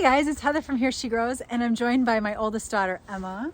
Hey guys, it's Heather from Here She Grows, and I'm joined by my oldest daughter, Emma.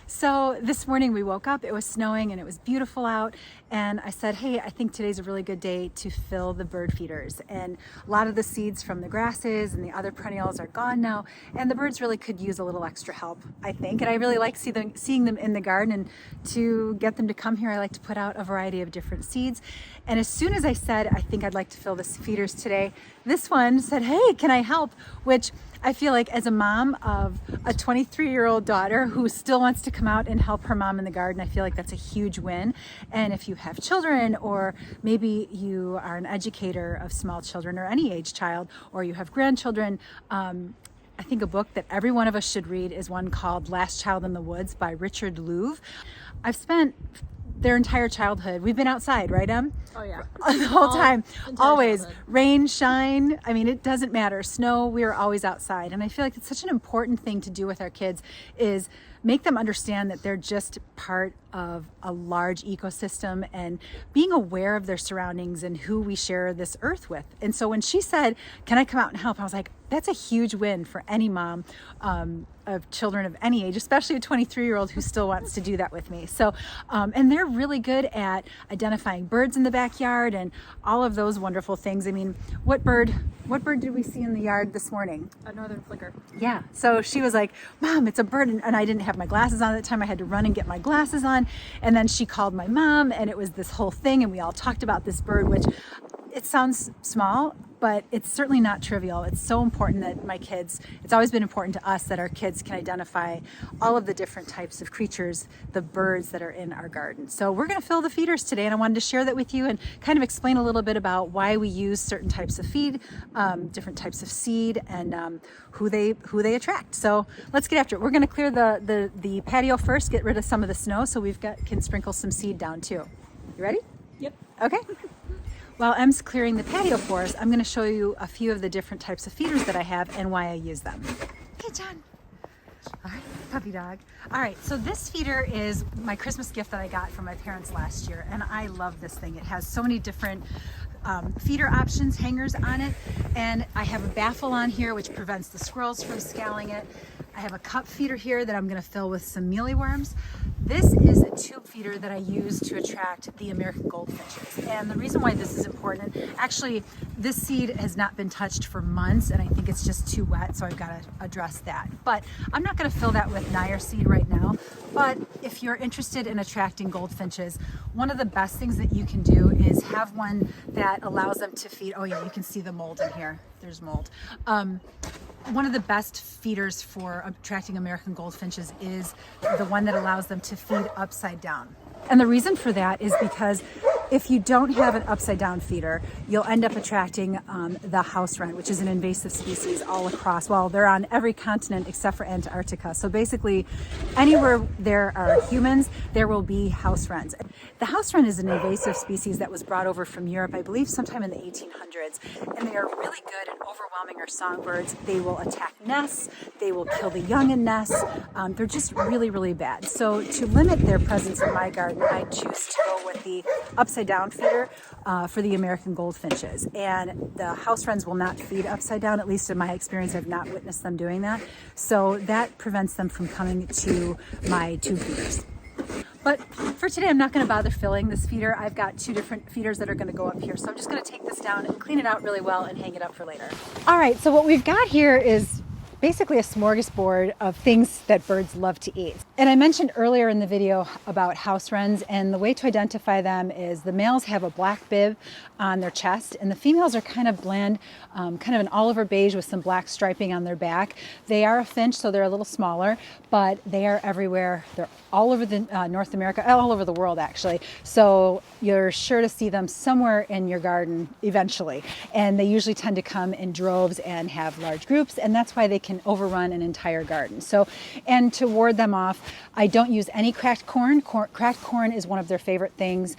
So this morning we woke up, it was snowing and it was beautiful out, and I said, hey, I think today's a really good day to fill the bird feeders. And a lot of the seeds from the grasses and the other perennials are gone now, and the birds really could use a little extra help, I think. And I really like seeing them in the garden, and to get them to come here, I like to put out a variety of different seeds. And as soon as I said, I think I'd like to fill the feeders today, this one said, hey, can I help? Which I feel like, as a mom of a 23-year-old daughter who still wants to come out and help her mom in the garden, I feel like that's a huge win. And if you have children, or maybe you are an educator of small children or any age child, or you have grandchildren, I think a book that every one of us should read is one called Last Child in the Woods by Richard Louv. I've spent their entire childhood, we've been outside, right, Em? Oh yeah. The whole time, always. Childhood. Rain, shine, I mean, it doesn't matter. Snow, we are always outside. And I feel like it's such an important thing to do with our kids, is make them understand that they're just part of a large ecosystem, and being aware of their surroundings and who we share this earth with. And so when she said, can I come out and help? I was like, that's a huge win for any mom of children of any age, especially a 23-year-old who still wants to do that with me. So, and they're really good at identifying birds in the backyard and all of those wonderful things. I mean, what bird did we see in the yard this morning? A northern flicker. Yeah. So she was like, Mom, it's a bird. And I didn't have my glasses on at the time. I had to run and get my glasses on. And then she called my mom, and it was this whole thing. And we all talked about this bird, which it sounds small, but it's certainly not trivial. It's so important that my kids, it's always been important to us that our kids can identify all of the different types of creatures, the birds that are in our garden. So we're going to fill the feeders today, and I wanted to share that with you and kind of explain a little bit about why we use certain types of feed, different types of seed, and who they attract. So let's get after it. We're going to clear the patio first, get rid of some of the snow, so can sprinkle some seed down too. You ready? Yep. Okay. While Em's clearing the patio for us, I'm going to show you a few of the different types of feeders that I have and why I use them. Hey, John. All right, puppy dog. All right, so this feeder is my Christmas gift that I got from my parents last year, and I love this thing. It has so many different feeder options, hangers on it, and I have a baffle on here which prevents the squirrels from scaling it. I have a cup feeder here that I'm going to fill with some mealyworms. This is a tube feeder that I use to attract the American goldfinches. And the reason why this is important, actually, this seed has not been touched for months, and I think it's just too wet, so I've got to address that. But I'm not going to fill that with Nair seed right now. But if you're interested in attracting goldfinches, one of the best things that you can do is have one that allows them to feed. Oh yeah, you can see the mold in here. There's mold. One of the best feeders for attracting American goldfinches is the one that allows them to feed upside down. And the reason for that is because if you don't have an upside down feeder, you'll end up attracting the house wren, which is an invasive species all across. Well, they're on every continent except for Antarctica. So basically, anywhere there are humans, there will be house wrens. The house wren is an invasive species that was brought over from Europe, I believe sometime in the 1800s. And they are really good at overwhelming our songbirds. They will attack nests. They will kill the young in nests. They're just really, really bad. So to limit their presence in my garden, I choose to go with the upside down feeder for the American goldfinches. And the house wrens will not feed upside down, at least in my experience. I've not witnessed them doing that. So that prevents them from coming to my tube feeders. But for today, I'm not going to bother filling this feeder. I've got two different feeders that are going to go up here. So I'm just going to take this down and clean it out really well and hang it up for later. All right, so what we've got here is basically a smorgasbord of things that birds love to eat. And I mentioned earlier in the video about house wrens, and the way to identify them is the males have a black bib on their chest, and the females are kind of bland, kind of an olive beige with some black striping on their back. They are a finch, so they're a little smaller, but they are everywhere. They're all over the North America, all over the world actually. So you're sure to see them somewhere in your garden eventually. And they usually tend to come in droves and have large groups, and that's why they can overrun an entire garden. So, and to ward them off, I don't use any cracked corn. Cracked corn is one of their favorite things,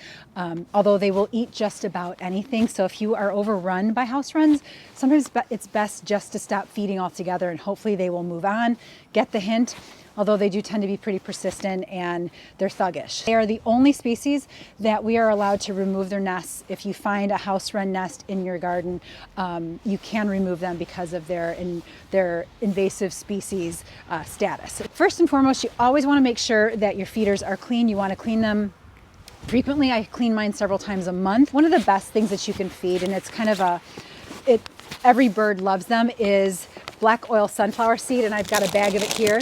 although they will eat just about anything. So if you are overrun by house wrens, sometimes it's best just to stop feeding altogether, and hopefully they will move on, get the hint. although they do tend to be pretty persistent and they're thuggish. They are the only species that we are allowed to remove their nests. If you find a house wren nest in your garden, you can remove them because of their invasive species status. First and foremost, you always want to make sure that your feeders are clean. You want to clean them frequently. I clean mine several times a month. One of the best things that you can feed, and it's kind of every bird loves them, is black oil sunflower seed, and I've got a bag of it here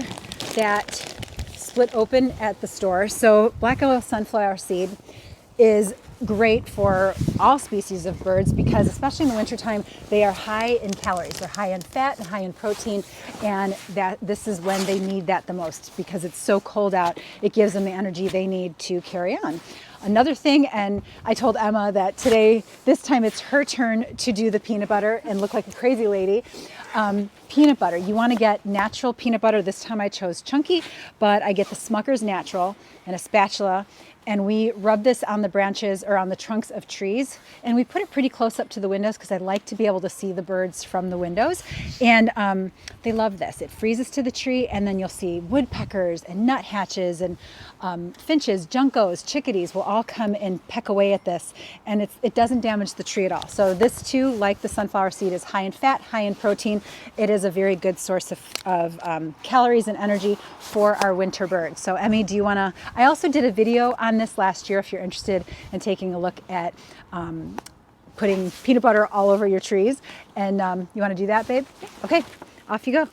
that split open at the store. So black oil sunflower seed is great for all species of birds because, especially in the wintertime, they are high in calories. They're high in fat and high in protein, and this is when they need that the most because it's so cold out. It gives them the energy they need to carry on. Another thing, and I told Emma that this time it's her turn to do the peanut butter and look like a crazy lady. Peanut butter, you want to get natural peanut butter. This time I chose chunky, but I get the Smucker's Natural and a spatula, and we rub this on the branches or on the trunks of trees, and we put it pretty close up to the windows because I like to be able to see the birds from the windows, and they love this. It freezes to the tree, and then you'll see woodpeckers and nuthatches and finches, juncos, chickadees will all come and peck away at this, and it doesn't damage the tree at all. So this too, like the sunflower seed, is high in fat, high in protein. It is a very good source of calories and energy for our winter birds. So Emmy, do you want to, I also did a video on this last year if you're interested in taking a look at putting peanut butter all over your trees. And you want to do that, babe? Okay, off you go.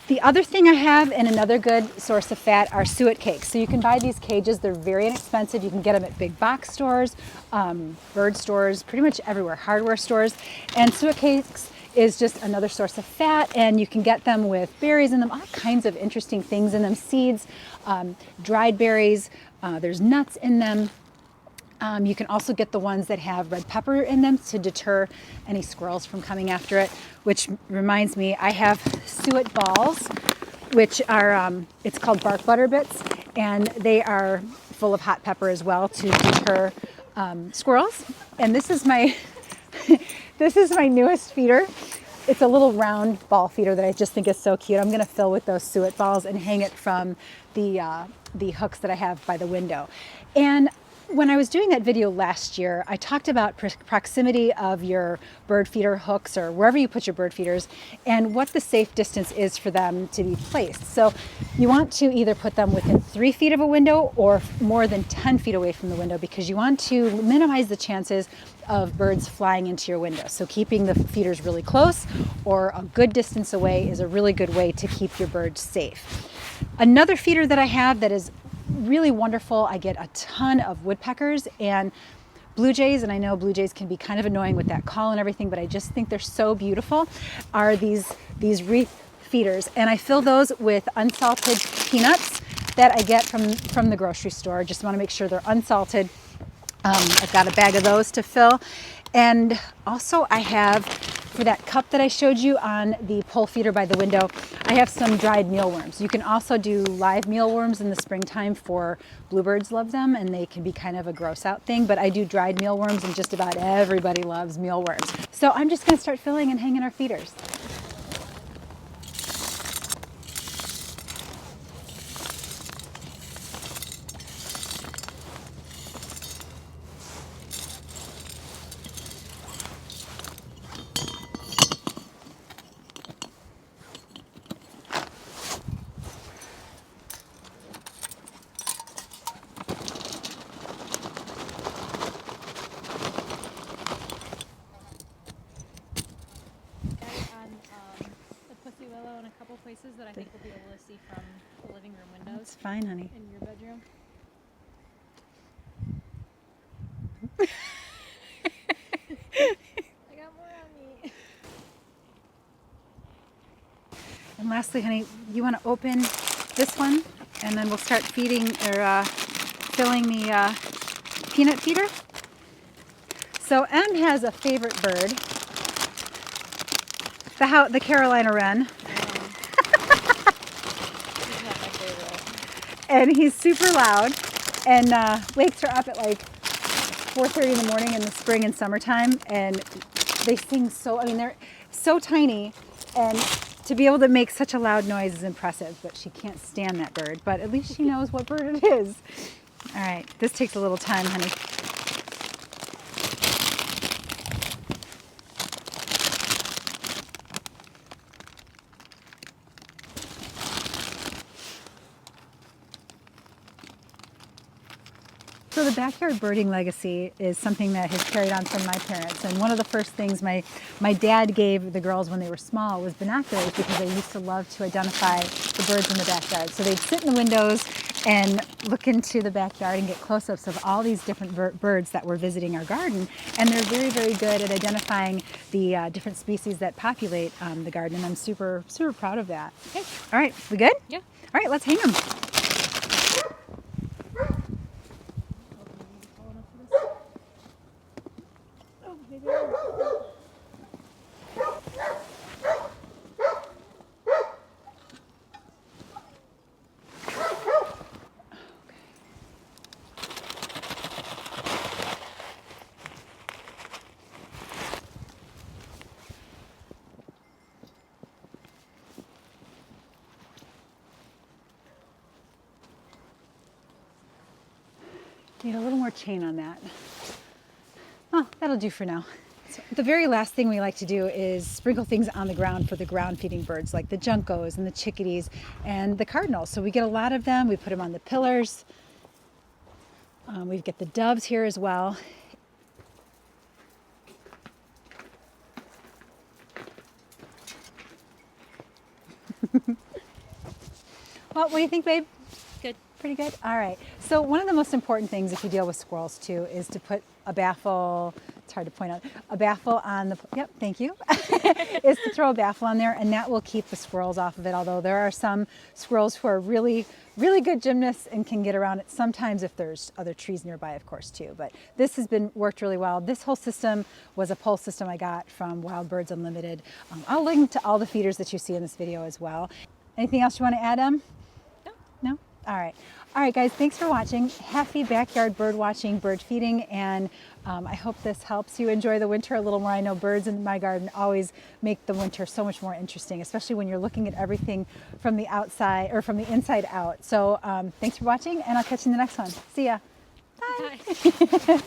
The other thing I have, and another good source of fat, are suet cakes. So you can buy these cages. They're very inexpensive. You can get them at big box stores, bird stores, pretty much everywhere, hardware stores. And suet cakes is just another source of fat, and you can get them with berries in them, all kinds of interesting things in them, seeds, dried berries, there's nuts in them. You can also get the ones that have red pepper in them to deter any squirrels from coming after it, which reminds me, I have suet balls, which are, it's called bark butter bits, and they are full of hot pepper as well to deter squirrels. And this is my, this is my newest feeder. It's a little round ball feeder that I just think is so cute. I'm gonna fill with those suet balls and hang it from the hooks that I have by the window. And when I was doing that video last year, I talked about proximity of your bird feeder hooks or wherever you put your bird feeders and what the safe distance is for them to be placed. So you want to either put them within 3 feet of a window or more than 10 feet away from the window because you want to minimize the chances of birds flying into your window. So keeping the feeders really close or a good distance away is a really good way to keep your birds safe. Another feeder that I have that is really wonderful, I get a ton of woodpeckers and blue jays, and I know blue jays can be kind of annoying with that call and everything, but I just think they're so beautiful, are these wreath feeders. And I fill those with unsalted peanuts that I get from the grocery store. Just want to make sure they're unsalted. I've got a bag of those to fill. And also I have, for that cup that I showed you on the pole feeder by the window, I have some dried mealworms. You can also do live mealworms in the springtime for bluebirds love them, and they can be kind of a gross out thing, but I do dried mealworms and just about everybody loves mealworms. So I'm just gonna start filling and hanging our feeders. Places that I think we'll be able to see from the living room windows. It's fine, honey. In your bedroom. I got more on me. And lastly, honey, you want to open this one, and then we'll start feeding or filling the peanut feeder. So Em has a favorite bird, the Carolina wren. And he's super loud and wakes her up at like 4:30 in the morning in the spring and summertime, and they sing so, I mean, they're so tiny, and to be able to make such a loud noise is impressive, but she can't stand that bird. But at least she knows what bird it is. All right, this takes a little time, honey. So the backyard birding legacy is something that has carried on from my parents. And one of the first things my dad gave the girls when they were small was binoculars, because they used to love to identify the birds in the backyard. So they'd sit in the windows and look into the backyard and get close-ups of all these different birds that were visiting our garden. And they're very, very good at identifying the different species that populate the garden. And I'm super, super proud of that. Okay. All right, we good? Yeah. All right, let's hang them. Need a little more chain on that. Oh, that'll do for now. So the very last thing we like to do is sprinkle things on the ground for the ground feeding birds, like the juncos and the chickadees and the cardinals. So we get a lot of them. We put them on the pillars. We get the doves here as well. Well, what do you think, babe? Good. Pretty good? All right. So one of the most important things if you deal with squirrels too is to put a baffle, it's hard to point out, a baffle on the, yep, thank you, is to throw a baffle on there, and that will keep the squirrels off of it, although there are some squirrels who are really, really good gymnasts and can get around it sometimes if there's other trees nearby, of course, too. But this has been worked really well. This whole system was a pole system I got from Wild Birds Unlimited. I'll link to all the feeders that you see in this video as well. Anything else you want to add, Em? No? All right. All right, guys, thanks for watching. Happy backyard bird watching, bird feeding, and I hope this helps you enjoy the winter a little more. I know birds in my garden always make the winter so much more interesting, especially when you're looking at everything from the outside or from the inside out. So thanks for watching, and I'll catch you in the next one. See ya. Bye. Bye.